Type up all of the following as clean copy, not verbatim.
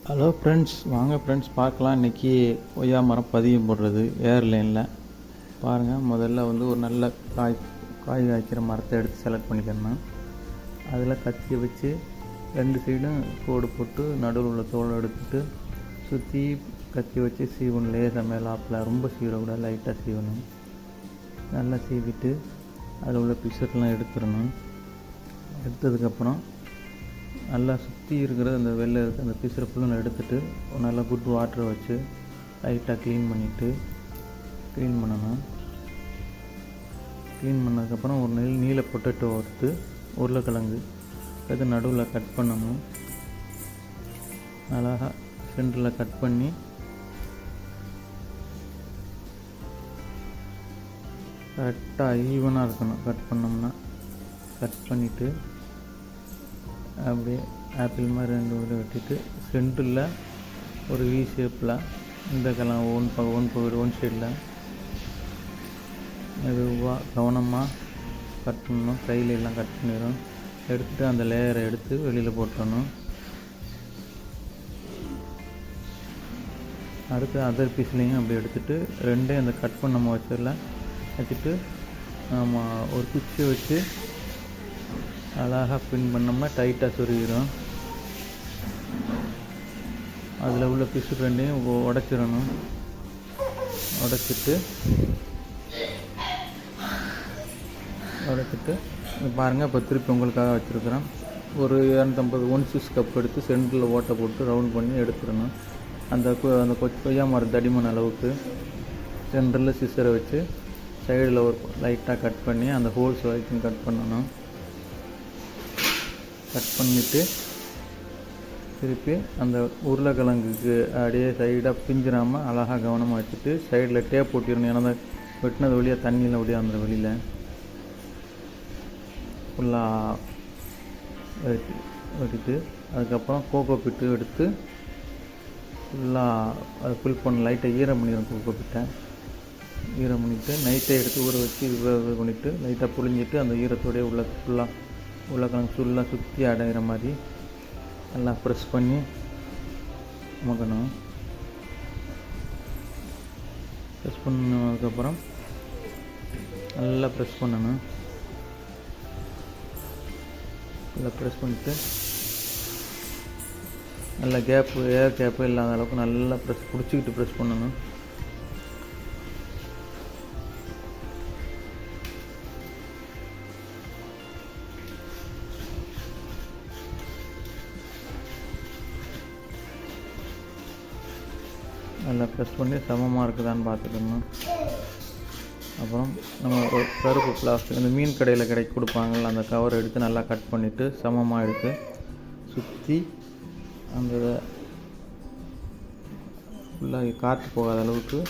Hello friends, வாங்க friends பார்க்கலாம். இன்றைக்கி கொய்யா மரம் பதியம் போடுறது ஏர் லைனில் பாருங்கள். முதல்ல ஒரு நல்ல காய் காய்க்கிற மரத்தை எடுத்து செலக்ட் பண்ணிக்கிறணும். அதில் கத்தி வச்சு 2 சைடும் கோடு போட்டு நடுவில் உள்ள தோலை எடுத்துட்டு சுற்றி கத்தி வச்சு சீவணும். லேசாக மேலாப்பில் ரொம்ப சீவிடக்கூடாது, லைட்டாக சீவணும். நல்லா சீவிட்டு அதில் உள்ள பிசர்லாம் எடுத்துடணும். எடுத்ததுக்கப்புறம் நல்லா சுற்றி இருக்கிற அந்த வெளில இருக்க அந்த பிசுரை ஃபுல்லும் எடுத்துகிட்டு ஒரு நல்லா குட் வாட்டரை வச்சு லைட்டாக க்ளீன் பண்ணணும். க்ளீன் பண்ணதுக்கப்புறம் ஒரு நீல பொட்டேட்டோ வறுத்து உருளைக்கிழங்கு அது நடுவில் கட் பண்ணணும். அழகாக சென்டரில் கட் பண்ணி கரெக்டாக ஈவனாக இருக்கணும். கட் பண்ணோம்னா கட் பண்ணிவிட்டு அப்படியே ஆப்பிள் மாதிரி 2 உள்ள வெட்டிட்டு சென்டரில் ஒரு வி ஷேப்பில் இந்த கலம் ஒன் சைடில் மெதுவாக கவனமாக கட் பண்ணணும். கையில் எல்லாம் கட் பண்ணிடும். எடுத்துகிட்டு அந்த லேயரை எடுத்து வெளியில் போட்டுடணும். அடுத்து அதர் பீஸ்லேயும் அப்படி எடுத்துகிட்டு ரெண்டே அந்த கட் பண்ண வச்சுட்டு நம்ம ஒரு குச்சியை வச்சு அழகாக பின் பண்ணோம்னா டைட்டாக சொருகிடும். அதில் உள்ள பிசு ரெண்டையும் உடைச்சிடணும். உடைச்சிட்டு பாருங்கள். இப்போ திருப்பி உங்களுக்காக வச்சுருக்குறேன். ஒரு 250 1/6 கப் எடுத்து சென்டரில் ஓட்டை போட்டு ரவுண்ட் பண்ணி எடுத்துடணும். அந்த கொய்யா மரம் தடிமன் அளவுக்கு சென்டரில் சிசரை வச்சு சைடில் ஒரு லைட்டாக கட் பண்ணி அந்த ஹோல்ஸ் வரைக்கும் கட் பண்ணணும். கட் பண்ணிவிட்டு திருப்பி அந்த உருளைக்கிழங்குக்கு அப்படியே சைடாக பிஞ்சிடாமல் அழகாக கவனமாக வச்சுட்டு சைடில் டேப் ஒட்டிடணும். ஏன்னா வெட்டினது வழியாக தண்ணியில் ஒடியா அந்த வெளியில் ஃபுல்லாக வெட்டிட்டு அதுக்கப்புறம் கோகோ பிட்டு எடுத்து ஃபுல்லாக அதை ஃபில் பண்ண லைட்டாக ஈரம் பண்ணிடணும். கோகோ பிட்டை ஈரம் பண்ணிவிட்டு நைட்டை எடுத்து ஊற வச்சு இது பண்ணிவிட்டு லைட்டாக புழிஞ்சிட்டு அந்த ஈரத்தோடைய உருளைக்கிழங்கு ஃபுல்லாக சுற்றி அடைகிற மாதிரி நல்லா ப்ரெஸ் பண்ணி அமுக்கணும். ப்ரெஸ் பண்ணதுக்கப்புறம் நல்லா ப்ரெஸ் பண்ணணும். நல்லா ப்ரெஸ் பண்ணிவிட்டு நல்லா ஏர் கேப்பு இல்லாத அளவுக்கு நல்லா பிடிச்சிக்கிட்டு ப்ரெஸ் பண்ணணும். நல்லா ப்ரெஸ் பண்ணி சமமாக இருக்குதான்னு பார்த்துக்கணும். அப்புறம் நம்ம ஒரு கருப்பு பிளாஸ்டிக் இந்த மீன் கடையில் கொடுப்பாங்கள்ல அந்த கவரை எடுத்து நல்லா கட் பண்ணிவிட்டு சமமாக எடுத்து சுற்றி அந்த ஃபுல்லாக காற்று போகாத அளவுக்கு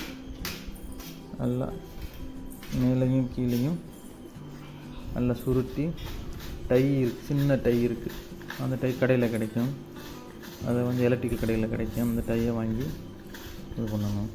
நல்லா மேலேயும் கீழேயும் நல்லா சுருட்டி சின்ன டை இருக்குது. அந்த டை கடையில் கிடைக்கும். அதை எலக்ட்ரிக்கல் கடையில் கிடைக்கும். அந்த டையை வாங்கி இது பண்ணணும்.